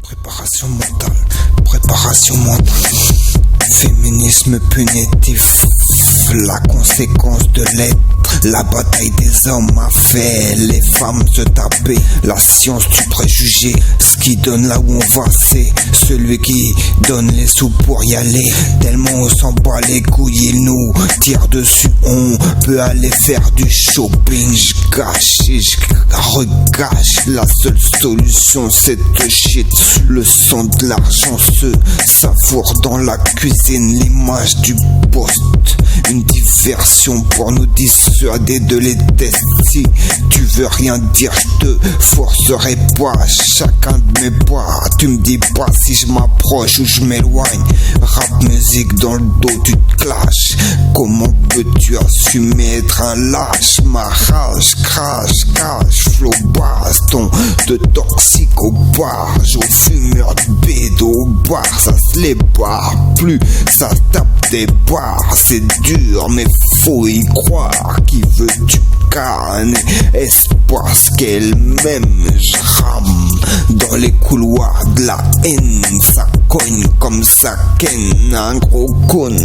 Préparation mentale, féminisme punitif, la conséquence de l'être, la bataille des hommes a fait les femmes se taper, la science du préjugé, ce qui donne là où on va, c'est celui qui donne les sous pour y aller, tellement on s'en bat les couilles, il nous tire dessus, on peut aller faire du shopping, je gâche et je regâche, la seule solution c'est de shit, le son de l'argent se savoure dans la cuisine, l'image du poste, une diversion pour nous dissuader de les tests. Si tu veux rien dire, je te forcerai pas, chacun de mes pas, tu me dis pas si je m'approche ou je m'éloigne, rap musique dans le dos tu te clashes, comment peux-tu assumer être un lâche, ma rage, crash, cash, flow baston de toxique au barge, au fumeur de bédo au bar, ça se les barre plus, ça tape des barres, c'est dur mais faut y croire, qui veut du canne, espoir ce qu'elle-même, je rame dans les couloirs de la haine, ça cogne comme ça ken, un gros con,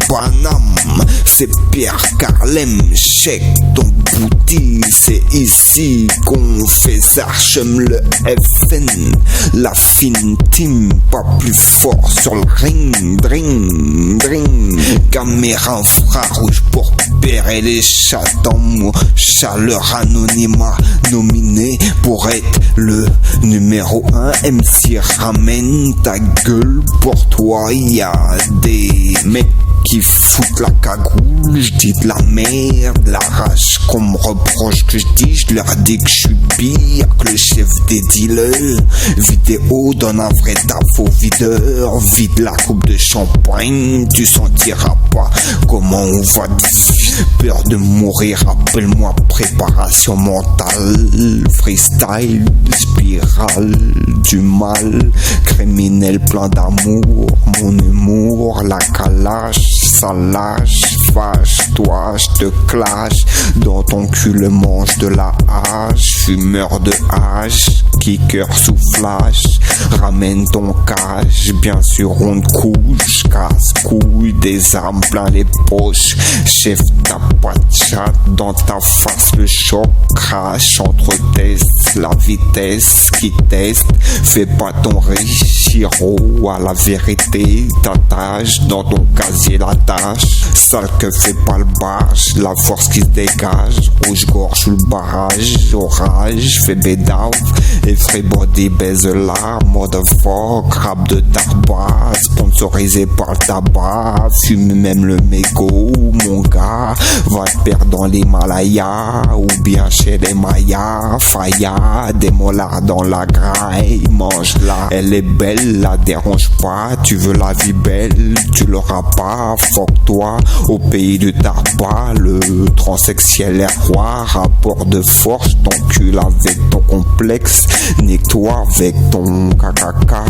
Paname, c'est Pierre Carlem, check ton bouti, c'est ici qu'on fait s'archeme le FN, la fine team, pas plus fort sur le ring, dring, dring, caméra infrarouge pour pérer les chats d'amour, chaleur anonymat, nominé pour être le numéro 1, MC ramène ta gueule, pour toi y'a des mecs qui foutent la cagoule, je dis de la merde, la rage qu'on me reproche que je dis, je leur dis que je suis pire que le chef des dealers, vidéo donne un vrai taf au videur, vide la coupe de champagne, tu sentiras pas comment on va peur de mourir, appelle-moi préparation mentale, freestyle, spirale du mal, criminel plein d'amour, mon humour, la calache, ça lâche, fâche-toi, je te clash, dans ton cul le manche de la hache, fumeur de hache, kicker sous flash, ramène ton cash, bien sûr on te couche, casse-couille, des armes plein les poches, chef t'as pas de chat, dans ta face le choc, crash entre tests, la vitesse qui teste, fais pas ton riche, hiro à la vérité, t'attache dans ton casier la tâche, sale que fait pas le barge, la force qui se dégage, rouge-gorge sous le barrage, orage, fais bédave, effray body baise là, motherfuck, rap de tabac, sponsorisé par le tabac, fume même le mégot, mon gars, va te perdre dans l'Himalaya, ou bien chez les Mayas, Faya, des molars dans la graille, mange-la, elle est belle, la dérange pas, tu veux la vie belle, tu l'auras pas, fuck toi, au pays du tabac, le transsexuel est roi, rapport de force, ton cul avec ton complexe, nique-toi avec ton caca,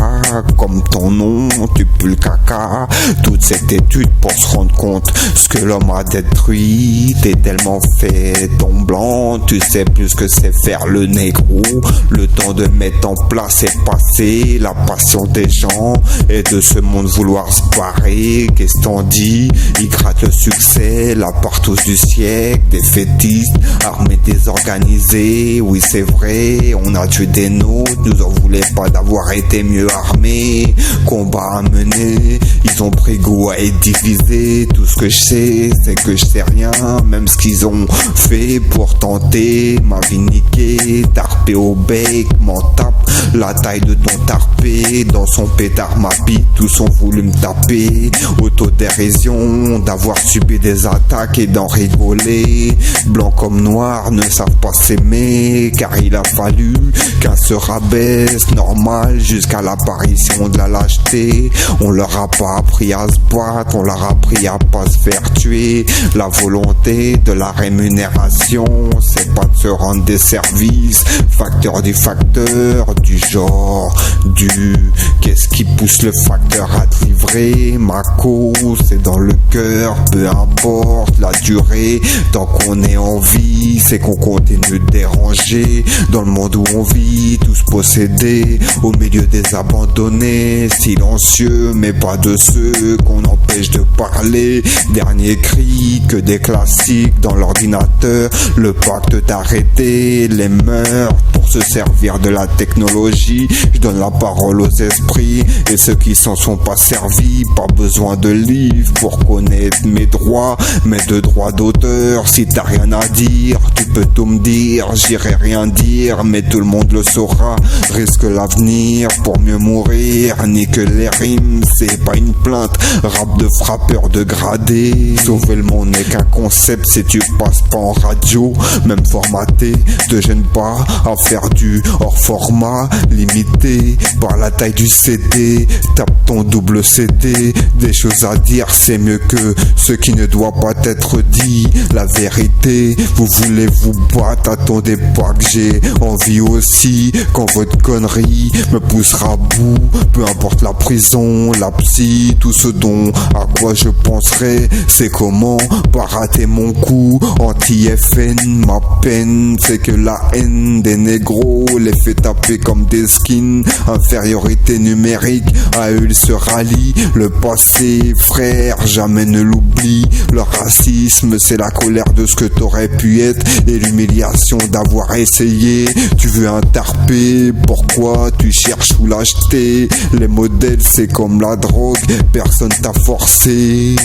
comme ton nom, tu pues le caca, toute cette étude pour se rendre compte ce que l'homme a détruit, t'es tellement fait ton blanc, tu sais plus que c'est faire le négro, le temps de mettre en place est passé, la passion des gens, et de ce monde vouloir se barrer, qu'est-ce qu'on dit, ils grattent le succès, la partouze du siècle, des fétistes, armés désorganisés, oui c'est vrai, on a tué des nôtres, nous en voulait pas d'avoir été mieux armés, combat à mener, ils ont pris goût à être divisés, tout ce que je sais, c'est que je sais rien, même ce qu'ils ont fait pour tenter, ma vie niquée, tarpé au bec, m'en tape, la taille de ton tarpé, dans son pétard ma bite, tous ont voulu me taper, autodérision, d'avoir subi des attaques et d'en rigoler, blanc comme noir ne savent pas s'aimer, car il a fallu qu'un se rabaisse, normal, jusqu'à l'apparition de la lâcheté, on leur a pas appris à se battre, on leur a appris à pas se faire tuer, la volonté de la rémunération, c'est pas de se rendre des services, facteur du facteur, du genre, du, qu'est-ce qui pousse le facteur à te livrer vrai, ma cause c'est dans le cœur, peu importe la durée. Tant qu'on est en vie, c'est qu'on continue de déranger. Dans le monde où on vit, tous possédés, au milieu des abandonnés, silencieux, mais pas de ceux qu'on empêche de parler. Dernier cri, que des classiques dans l'ordinateur. Le pacte d'arrêter les mœurs pour se servir de la technologie. Je donne la parole aux esprits et ceux qui s'en sont pas servis. Pas besoin de livres pour connaître mes droits, mes deux droits d'auteur. Si t'as rien à dire, tu peux tout me dire, j'irai rien dire, mais tout le monde le saura. Risque l'avenir pour mieux mourir, ni que les rimes, c'est pas une plainte. Rap de frappeur dégradé, sauver le monde n'est qu'un concept si tu passes pas en radio. Même formaté, te gêne pas à faire du hors format, limité par la taille du CD. Tape ton double CD, des choses à dire, c'est mieux que ce qui ne doit pas être dit. La vérité, vous voulez vous battre, attendez pas que j'ai envie aussi. Quand votre connerie me poussera à bout, peu importe la prison, la psy, tout ce dont à quoi je penserai, c'est comment pas rater mon coup. Anti-FN, ma peine, c'est que la haine des négros les fait taper comme des skins. Infériorité numérique, à eux ils se rallient. Le passé, frère, jamais ne l'oublie. Le racisme, c'est la colère de ce que t'aurais pu être et l'humiliation d'avoir essayé. Tu veux un tarpé, pourquoi tu cherches où l'acheter? Les modèles, c'est comme la drogue, personne t'a forcé.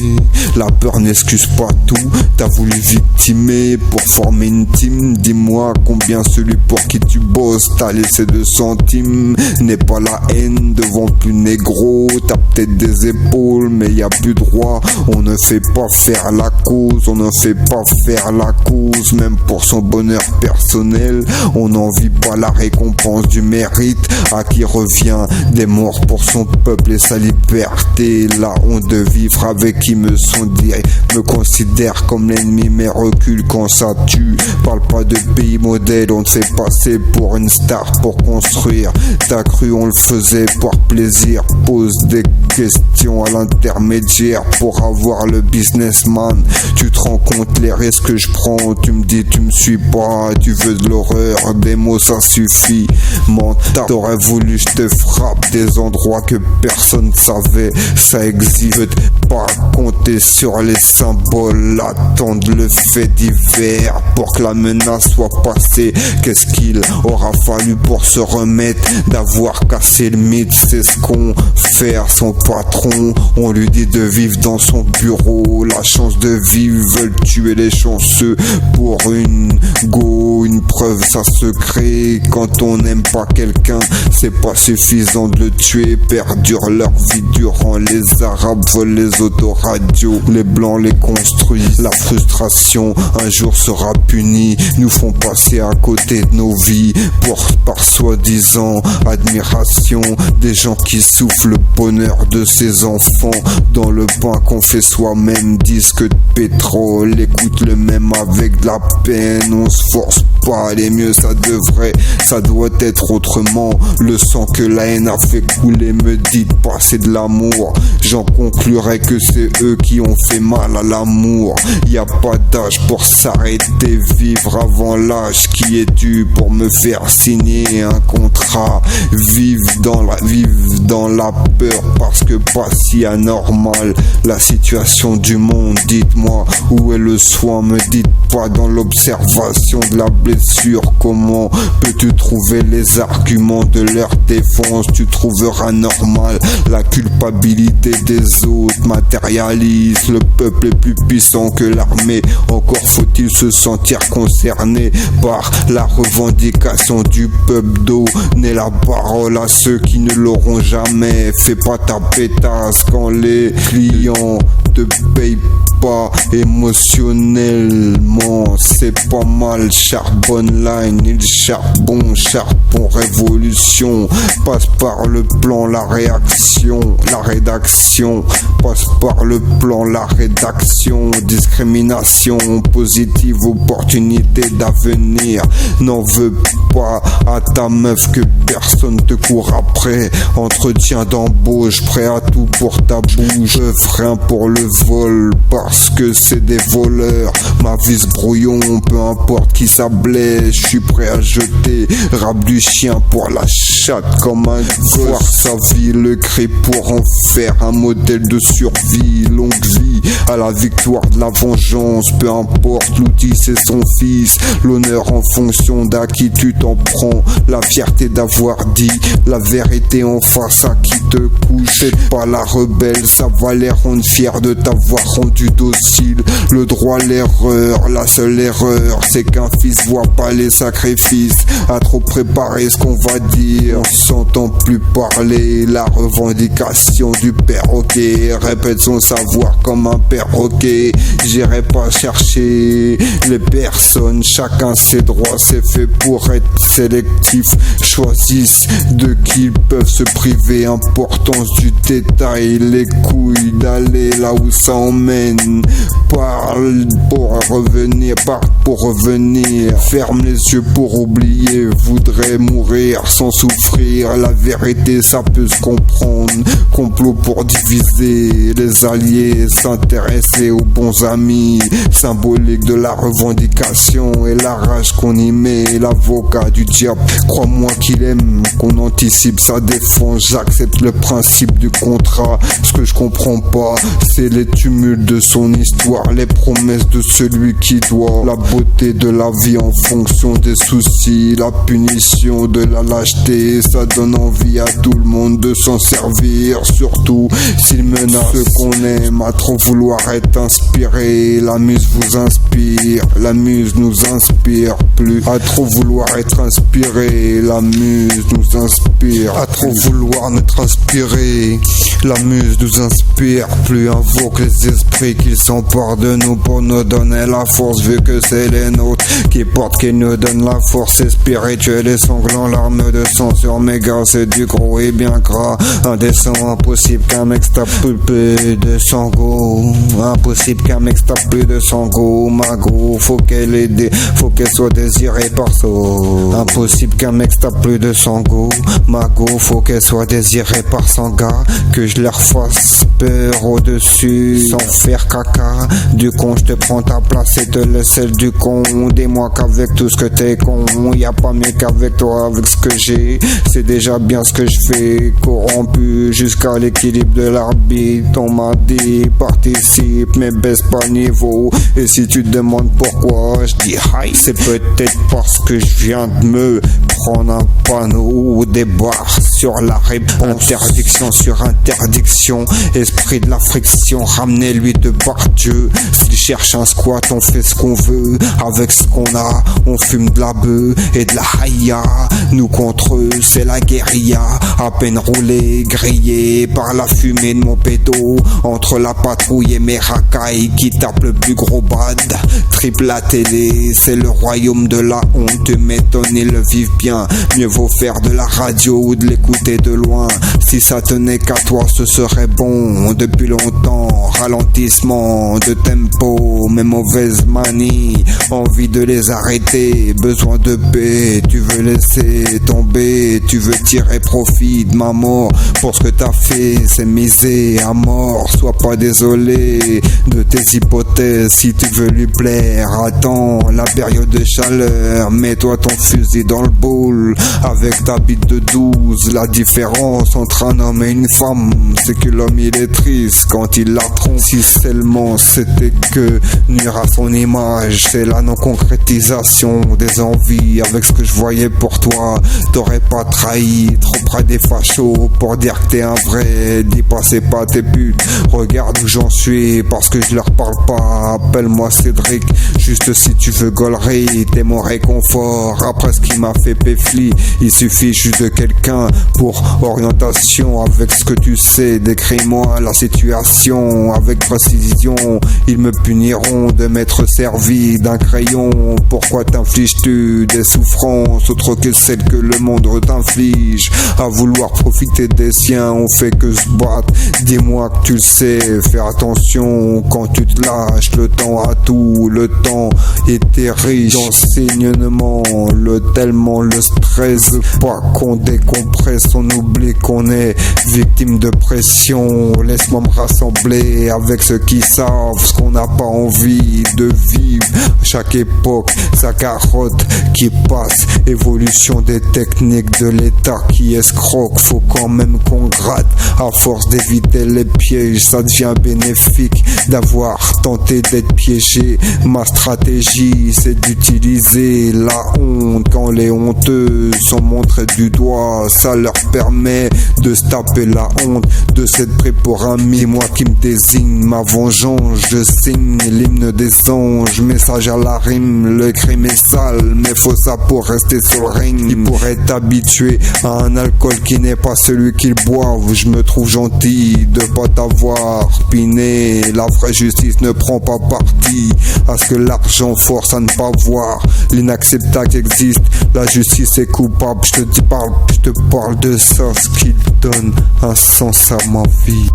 La peur n'excuse pas tout, t'as voulu victimer pour former une team. Dis-moi combien celui pour qui tu bosses t'a laissé 2 centimes. N'est pas la haine devant plus négro. T'as peut-être des épaules mais y a plus droit. On ne fait pas faire la cause, on ne fait pas faire la cause. Même pour son bonheur personnel, on n'en vit pas la récompense du mérite. À qui revient des morts pour son peuple et sa liberté. La honte de vivre avec qui me sont dit, me considère comme l'ennemi mais recule quand ça tue. Parle pas de pays modèle, on te fait passer pour une star pour construire. T'as cru on le faisait pour plaisir. Pose des questions à l'intermédiaire pour avoir le businessman. Tu te rends compte les risques que je prends? Tu me dis tu me suis pas, tu veux de l'horreur, des mots ça suffit. Mental, t'aurais voulu je te frappe des endroits que personne savait. Ça existe pas, compter sur les symboles, attendre le fait divers pour que la menace soit passée. Qu'est-ce qu'il aura fallu pour se remettre d'avoir cassé le mythe? C'est ce qu'on fait à son patron. On lui dit de vivre dans son bureau. La chance de vivre, veulent tuer les chanceux pour une go. Une preuve ça se crée. Quand on n'aime pas quelqu'un, c'est pas suffisant de le tuer. Perdurent leur vie durant. Les arabes volent les autoradios, les blancs les construisent. La frustration un jour sera punie. Nous font passer à côté de nos vies par soi-disant admiration. Des gens qui souffrent le bonheur de ses enfants dans le pain qu'on fait soi-même. Disque de pétrole, écoute le même avec de la peine. On se force pas, aller mieux ça doit être autrement. Le sang que la haine a fait couler, me dites pas c'est de l'amour. J'en conclurai que c'est eux qui ont fait mal à l'amour. Y a pas d'âge pour s'arrêter, vivre avant l'âge. Qui es-tu pour me faire signer un contrat? Vive dans la peur parce que pas si anormal la situation du monde. Dites-moi où est le soin, me dites pas dans l'observation de la blessure. Comment peux-tu trouver les arguments de leur défense? Tu trouveras normal la culpabilité des autres. Matérialise, le peuple est plus puissant que l'armée. Encore faut-il se sentir concerné par la revendication du peuple. Donner la parole à ceux qui ne l'auront jamais. Fais pas ta pétasse quand les clients te payent bas émotionnellement, c'est pas mal. Charbonne line, il charbon révolution, passe par le plan, la réaction, la rédaction, passe par le plan, la rédaction, discrimination positive, opportunité d'avenir, n'en veux pas à ta meuf que personne te court après, entretien d'embauche, prêt à tout pour ta bouche, frein pour le vol, parce que c'est des voleurs, ma vie se brouillon, peu importe qui ça blesse, je suis prêt à jeter, rap du chien pour la chatte comme un gosse, voir sa vie, le cri pour en faire un modèle de survie, longue vie à la victoire de la vengeance, peu importe l'outil c'est son fils, l'honneur en fonction d'à qui tu t'en prends, la fierté d'avoir dit la vérité en face à qui te couche, c'est pas la rebelle, ça va les rendre fiers de t'avoir rendu docile, le droit à l'erreur, la seule erreur c'est qu'un fils voit pas les sacrifices, à trop préparer ce qu'on va dire, on s'entend plus parler, la revendication du perroquet, répète son savoir comme un perroquet, j'irai pas chercher les personnes, chacun ses droits, c'est fait pour être sélectif, choisissent de qui ils peuvent se priver, importance du détail, les couilles d'aller là où ça emmène, parle pour revenir, ferme les yeux pour oublier, voudrait mourir sans souffrir, la vérité ça peut se comprendre, complot pour diviser, les alliés s'intéresser aux bons amis, symbolique de la revendication et la rage qu'on y met, l'avocat du diable, crois-moi qu'il aime qu'on anticipe sa défense, j'accepte le principe du contrat, ce que je comprends pas c'est les tumultes de son histoire, les promesses de celui qui doit, la beauté de la vie en fonction des soucis, la punition de la lâcheté, ça donne envie à tout le monde de s'en servir, surtout s'il menace ceux qu'on aime, à trop vouloir être inspiré, la muse vous inspire, la muse nous inspire plus, à trop vouloir être inspiré, la muse nous inspire, à trop vouloir être inspiré, la muse nous inspire plus, invoque les esprits qu'ils s'emparent de nous pour nous donner la force, vu que c'est les nôtres qui portent, qui nous donnent la force, c'est spirituel et sanglant, larmes de sang sur mes gars, c'est du gros et bien gras, indécent, impossible qu'un mec tape plus de sango, impossible qu'un mec tape plus de sango, mago, faut qu'elle aide, faut qu'elle soit désirée par so, impossible qu'un mec tape plus de sango, mago, faut qu'elle soit désirée par son gars, que je leur fasse peur au-dessus, sans faire caca, du con je te prends ta place et te laisse celle du con, dis-moi qu'avec tout ce que t'es con, y a pas mieux qu'avec toi, avec ce que j'ai, c'est déjà bien ce que je fais, corrompu jusqu'à l'équilibre de l'arbitre, on m'a dit participe mais baisse pas niveau, et si tu te demandes pourquoi je dis hi, c'est peut-être parce que je viens de me prendre un panneau ou des barres sur la réponse, interdiction sur interdiction, esprit de la friction, ramenez-lui de Bardieu, s'il cherche un squat on fait ce qu'on veut, avec ce qu'on a, on fume de la bœuf et de la haïa, nous contre eux c'est la guérilla, à peine roulé, grillé par la fumée de mon pédo, entre la patrouille et mes racailles qui tapent le plus gros bad, triple la télé, c'est le royaume de la honte, m'étonne et le vivent bien, mieux vaut faire de la radio ou de l'écouter de loin, si ça tenait qu'à toi ce serait bon, depuis longtemps, ralentissement de tempo, mes mauvaises manies, envie de les arrêter, besoin de paix, tu veux laisser tomber, tu veux tirer profit de ma mort, pour ce que t'as fait c'est miser à mort, sois pas désolé de tes hypothèses, si tu veux lui plaire, attends la période de chaleur, mets-toi ton fusil dans le boule, avec ta bite de 12, la différence entre un homme et une femme, c'est que l'homme il est triste quand il la trompe, si seulement c'était que nuire à son image, c'est la non-concrétisation des envies, avec ce que je voyais pour toi, t'aurais pas trahi, trop près des fachos, pour dire que t'es un vrai, dis pas c'est pas tes putes, regarde où j'en suis, parce que je leur parle pas, appelle-moi Cédric, juste si tu veux gaulerie, t'es mon réconfort, après ce qui m'a fait péter les flics. Il suffit juste de quelqu'un pour orientation. Avec ce que tu sais, décris-moi la situation avec précision. Ils me puniront de m'être servi d'un crayon. Pourquoi t'infliges-tu des souffrances autres que celles que le monde t'inflige? À vouloir profiter des siens, on fait que se battre. Dis-moi que tu le sais, faire attention quand tu te lâches. Le temps a tout, le temps était riche d'enseignement. Tellement le stress, pas qu'on décompresse, on oublie qu'on est victime de pression. Laisse-moi me rassembler avec ceux qui savent ce qu'on n'a pas envie de vivre. Chaque époque, sa carotte qui passe. Évolution des techniques de l'État qui escroque. Faut quand même qu'on gratte. À force d'éviter les pièges, ça devient bénéfique d'avoir tenté d'être piégé. Ma stratégie, c'est d'utiliser la honte. Quand les honteux sont montrés du doigt, ça leur permet de se taper la honte, de s'être prêt pour un moi qui me désigne. Ma vengeance, je signe l'hymne des anges. Message à la rime, le crime est sale, mais faut ça pour rester sur le ring. Il pourrait t'habituer à un alcool qui n'est pas celui qu'il boit. Je me trouve gentil de pas t'avoir piné. La vraie justice ne prend pas parti à ce que l'argent force à ne pas voir. L'inacceptable existe, la justice est coupable. Je te parle de ça, ce qui donne un sens à ma vie.